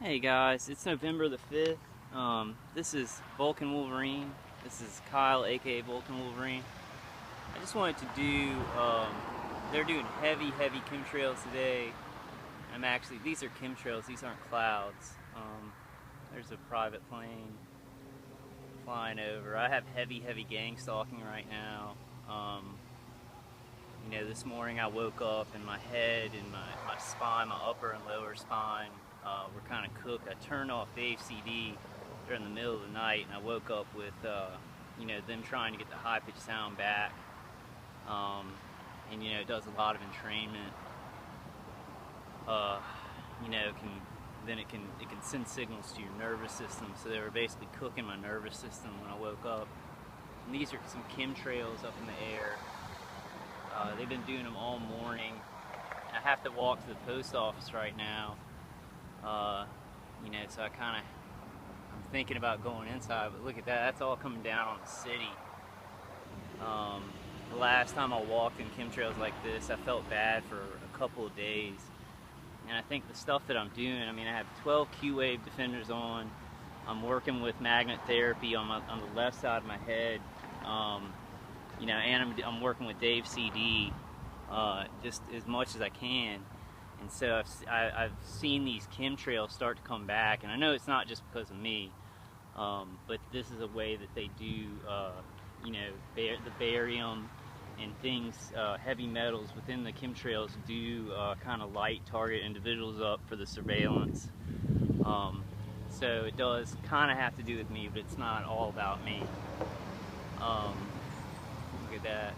Hey guys, it's November the 5th. This is Vulcan Wolverine. This is Kyle, aka Vulcan Wolverine. I just wanted to do, they're doing heavy chemtrails today. These are chemtrails, these aren't clouds. There's a private plane flying over. I have heavy gang stalking right now. This morning I woke up and my head and my spine, my upper and lower spine, were kind of cooked. I turned off the HCD during the middle of the night, and I woke up with, them trying to get the high-pitched sound back. It does a lot of entrainment. It can send signals to your nervous system. So they were basically cooking my nervous system when I woke up. And these are some chemtrails up in the air. They've been doing them all morning. I have to walk to the post office right now. So I'm thinking about going inside, but look at that, that's all coming down on the city. The last time I walked in chemtrails like this, I felt bad for a couple of days. And I think the stuff that I'm doing, I have 12 Q-wave defenders on. I'm working with magnet therapy on the left side of my head. And I'm working with Dave CD just as much as I can. And so I've seen these chemtrails start to come back, and I know it's not just because of me, but this is a way that they do, the barium and things, heavy metals within the chemtrails do kind of light target individuals up for the surveillance. So it does kind of have to do with me, but it's not all about me. Look at that.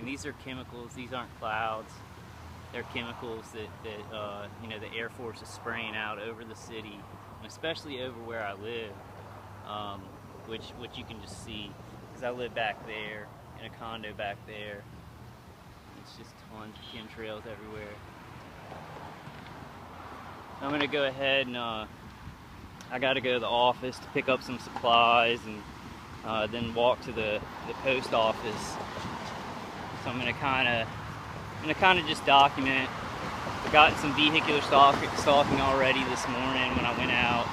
These are chemicals. These aren't clouds. They're chemicals that the Air Force is spraying out over the city, and especially over where I live, which you can just see, because I live back there in a condo back there. It's just tons of chemtrails everywhere. I'm gonna go ahead and I got to go to the office to pick up some supplies, and then walk to the post office. So I'm gonna kind of just document. I got some vehicular stalking already this morning when I went out.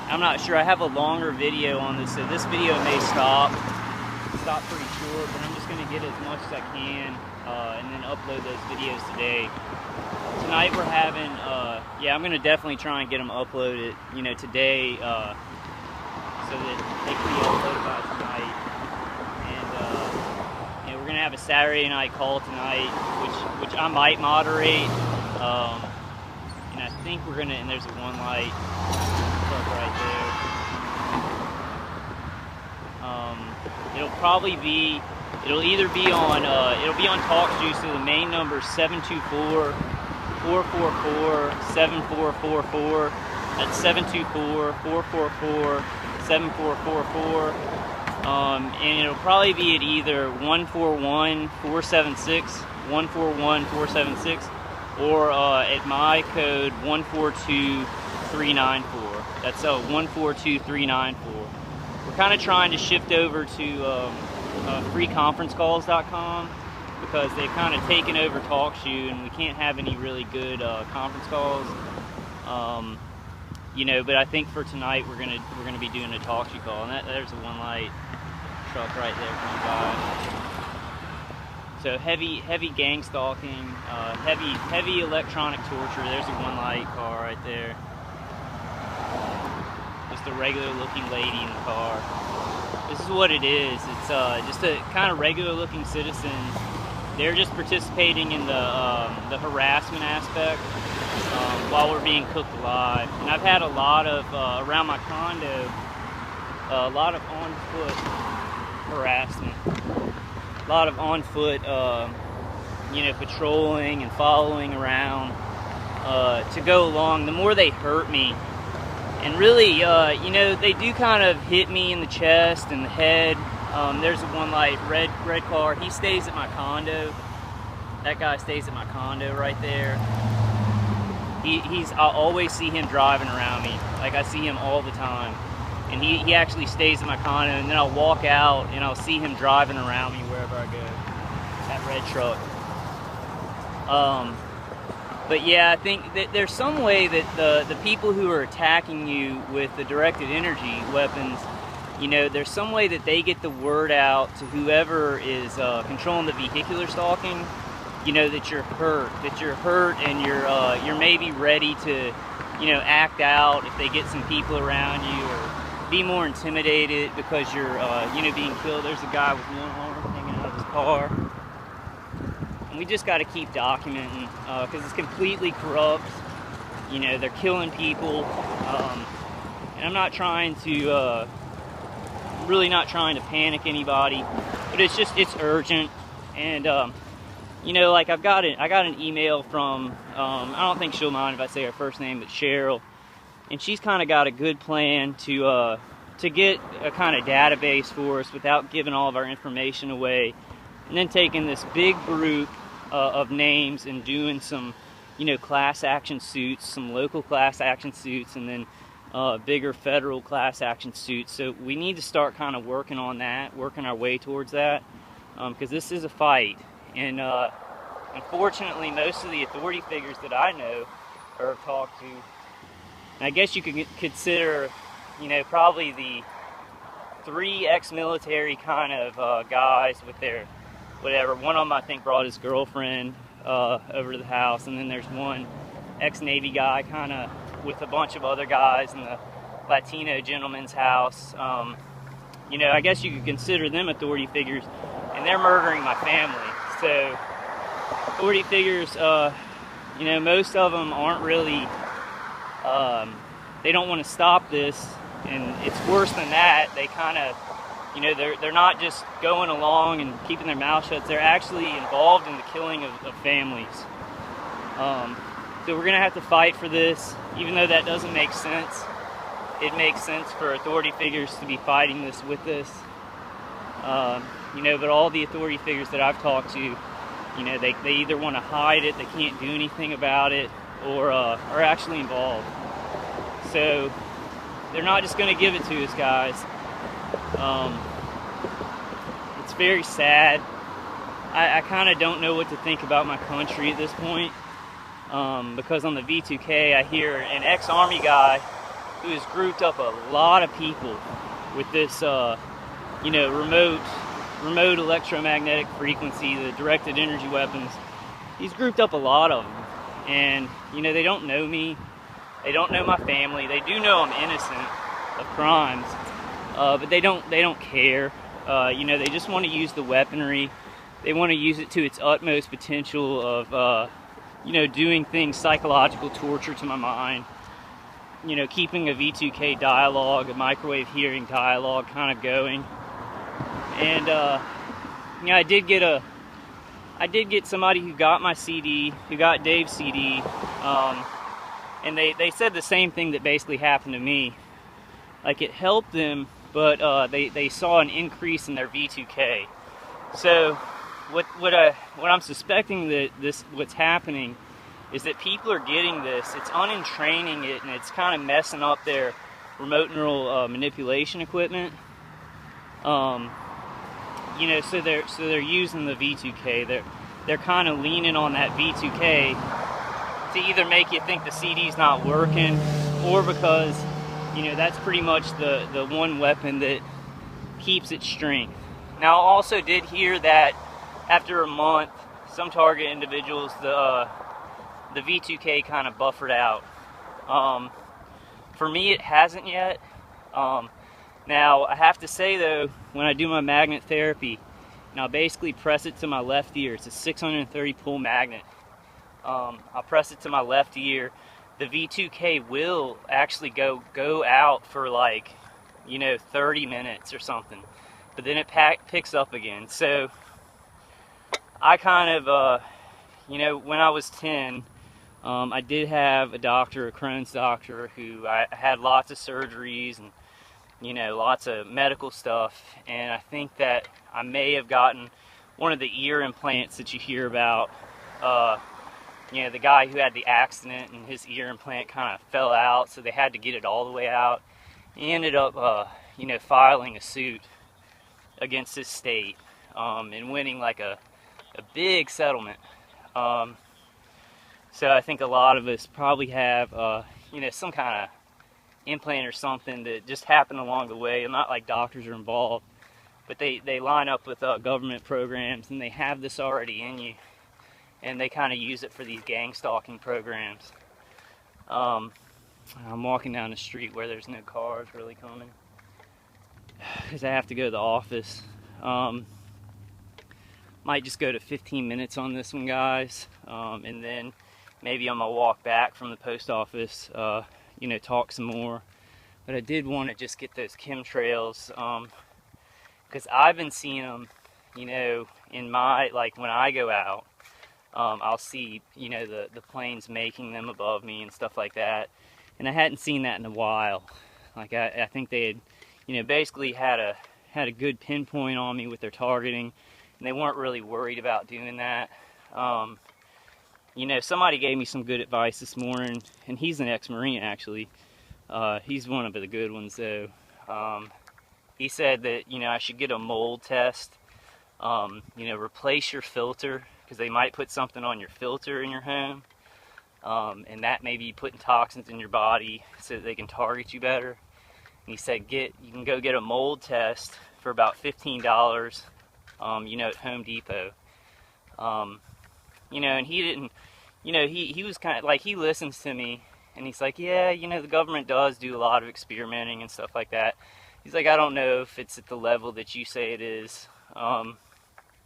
I'm not sure. I have a longer video on this, so this video may stop pretty short, but I'm just going to get as much as I can and then upload those videos today. Tonight we're having, I'm going to definitely try and get them uploaded, today, so that they can be uploaded by tonight. We're gonna have a Saturday night call tonight, which I might moderate, and I think we're gonna. And there's a one light truck right there. It'll either be on TalkShoe. So the main number is 724-444-7444. That's 724-444-7444. And it'll probably be at either 141-476, 141-476, or at my code 142394. That's 142394. We're kind of trying to shift over to freeconferencecalls.com because they've kind of taken over TalkShoe, and we can't have any really good conference calls. But I think for tonight we're gonna be doing a TalkShoe call, and there's a one light truck right there coming by. So heavy gang stalking, heavy electronic torture. There's a one light car right there. Just a regular looking lady in the car. This is what it is. It's just a kind of regular looking citizen. They're just participating in the harassment aspect while we're being cooked alive. And I've had a lot of around my condo, a lot of on foot harassment, a lot of on foot, patrolling and following around to go along. The more they hurt me, and really, they do kind of hit me in the chest and the head. There's a one light red car. He stays at my condo. That guy stays at my condo right there. I'll always see him driving around me. Like, I see him all the time. And he actually stays in my condo, and then I'll walk out and I'll see him driving around me wherever I go. That red truck. But yeah, I think that there's some way that the people who are attacking you with the directed energy weapons, you know, there's some way that they get the word out to whoever is controlling the vehicular stalking, you know, that you're hurt, and you're maybe ready to, you know, act out if they get some people around you, or be more intimidated because you're, you know, being killed. There's a guy with one arm hanging out of his car. And we just got to keep documenting, because it's completely corrupt. You know, they're killing people, and I'm not trying to, really not trying to panic anybody, but it's urgent. And you know, like I got an email from, I don't think she'll mind if I say her first name, but Cheryl, and she's kind of got a good plan to get a kind of database for us without giving all of our information away, and then taking this big group of names and doing some, you know, class action suits, some local class action suits, and then bigger federal class action suits. So we need to start kind of working on that, working our way towards that, because this is a fight. And unfortunately, most of the authority figures that I know or have talked to, and I guess you could consider, you know, probably the 3 ex-military kind of guys with their whatever. One of them, I think, brought his girlfriend over to the house, and then there's one ex-Navy guy kind of with a bunch of other guys in the Latino gentleman's house. You know, I guess you could consider them authority figures, and they're murdering my family. So authority figures, you know, most of them aren't really, they don't want to stop this, and it's worse than that. They kind of, you know, they're not just going along and keeping their mouth shut. They're actually involved in the killing of families. So we're gonna have to fight for this, even though that doesn't make sense. It makes sense for authority figures to be fighting this with us. You know, but all the authority figures that I've talked to, you know, they either want to hide it, they can't do anything about it, or are actually involved. So they're not just going to give it to us, guys. It's very sad. I kind of don't know what to think about my country at this point, because on the V2K I hear an ex-Army guy who has grouped up a lot of people with this, you know, remote electromagnetic frequency, the directed energy weapons. He's grouped up a lot of them, and you know, they don't know me, they don't know my family, they do know I'm innocent of crimes, but they don't care. You know, they just want to use the weaponry. They want to use it to its utmost potential of, you know, doing things, psychological torture to my mind. You know, keeping a V2K dialogue, a microwave hearing dialogue kind of going. And, you know, I did get somebody who got my CD, who got Dave's CD, and they said the same thing that basically happened to me. Like, it helped them, but they saw an increase in their V2K. So what I'm suspecting that what's happening is that people are getting this, it's unentraining it, and it's kind of messing up their remote neural manipulation equipment. You know, so they're using the V2K. They're kind of leaning on that V2K to either make you think the CD's not working, or because, you know, that's pretty much the one weapon that keeps its strength. Now, I also did hear that after a month, some target individuals, the V2K kind of buffered out. For me, it hasn't yet. Now, I have to say, though, when I do my magnet therapy, and I'll basically press it to my left ear. It's a 630 pull magnet. I'll press it to my left ear. The V2K will actually go out for, like, you know, 30 minutes or something. But then it picks up again. So I kind of, you know, when I was 10, I did have a doctor, a Crohn's doctor, who I had lots of surgeries and, you know, lots of medical stuff. And I think that I may have gotten one of the ear implants that you hear about. You know, the guy who had the accident and his ear implant kind of fell out, so they had to get it all the way out. He ended up, you know, filing a suit against his state, and winning like a big settlement. So I think a lot of us probably have, you know, some kind of implant or something that just happened along the way. And not like doctors are involved, but they line up with government programs, and they have this already in you, and they kind of use it for these gang stalking programs. I'm walking down the street where there's no cars really coming, because I have to go to the office. Might just go to 15 minutes on this one, guys, and then maybe on my walk back from the post office, you know, talk some more. But I did want to just get those chemtrails, because I've been seeing them, you know, in my, like when I go out, I'll see, you know, the planes making them above me and stuff like that. And I hadn't seen that in a while. Like I think they had, you know, basically had a good pinpoint on me with their targeting, and they weren't really worried about doing that. You know, somebody gave me some good advice this morning, and he's an ex-Marine actually. He's one of the good ones though. He said that, you know, I should get a mold test. You know, replace your filter, because they might put something on your filter in your home, and that may be putting toxins in your body so that they can target you better. And he said you can go get a mold test for about $15, you know, at Home Depot. You know, and he didn't, you know, he was kind of like, he listens to me, and he's like, yeah, you know, the government does do a lot of experimenting and stuff like that. He's like, I don't know if it's at the level that you say it is,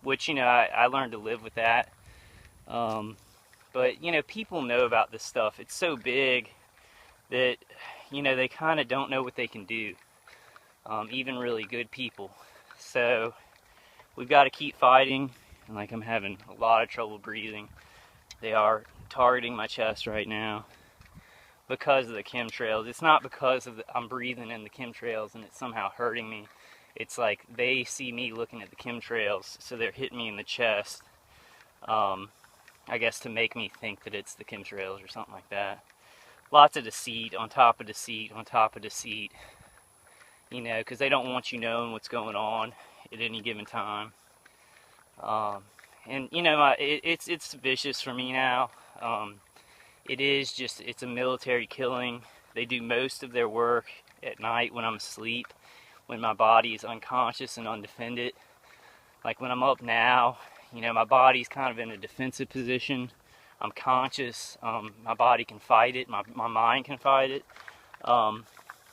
which, you know, I learned to live with that. But, you know, people know about this stuff. It's so big that, you know, they kind of don't know what they can do, even really good people. So we've got to keep fighting. And like, I'm having a lot of trouble breathing. They are targeting my chest right now because of the chemtrails. It's not because of I'm breathing in the chemtrails and it's somehow hurting me. It's like they see me looking at the chemtrails, so they're hitting me in the chest, I guess to make me think that it's the chemtrails or something like that. Lots of deceit on top of deceit on top of deceit, you know, because they don't want you knowing what's going on at any given time. And you know, it's vicious for me now. It is just, it's a military killing. They do most of their work at night when I'm asleep, when my body is unconscious and undefended. Like when I'm up now, you know, my body's kind of in a defensive position. I'm conscious. My body can fight it. My mind can fight it.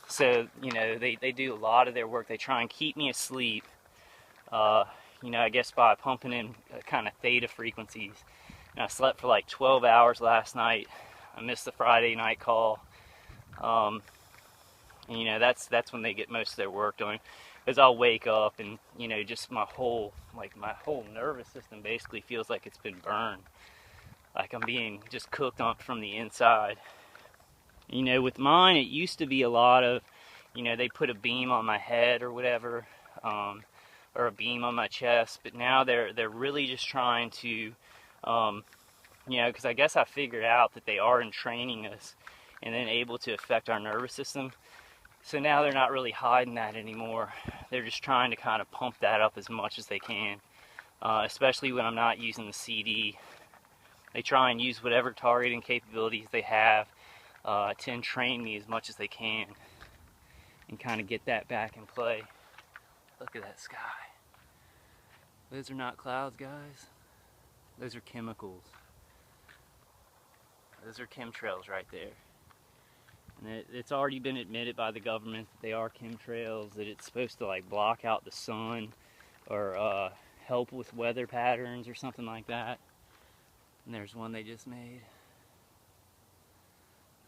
So, you know, they do a lot of their work. They try and keep me asleep, you know, I guess by pumping in kind of theta frequencies. And I slept for like 12 hours last night. I missed the Friday night call. And, you know, that's when they get most of their work done. Because I'll wake up and, you know, just my whole nervous system basically feels like it's been burned. Like I'm being just cooked on from the inside. You know, with mine, it used to be a lot of, you know, they put a beam on my head or whatever, or a beam on my chest. But now they're really just trying to, you know, because I guess I figured out that they are entraining us and then able to affect our nervous system. So now they're not really hiding that anymore. They're just trying to kind of pump that up as much as they can, especially when I'm not using the CD. They try and use whatever targeting capabilities they have to entrain me as much as they can and kind of get that back in play. Look at that sky. Those are not clouds, guys. Those are chemicals. Those are chemtrails right there. And it's already been admitted by the government that they are chemtrails, that it's supposed to like block out the sun or help with weather patterns or something like that. And there's one they just made.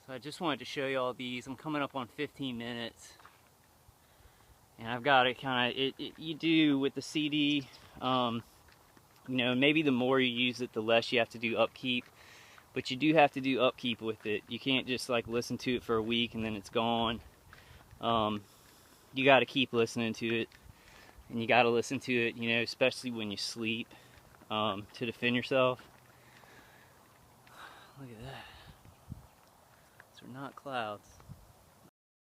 So I just wanted to show you all these. I'm coming up on 15 minutes. And I've got it kind of, you do with the CD, you know, maybe the more you use it, the less you have to do upkeep. But you do have to do upkeep with it. You can't just like listen to it for a week and then it's gone. You got to keep listening to it. And you got to listen to it, you know, especially when you sleep, to defend yourself. Look at that. Those are not clouds.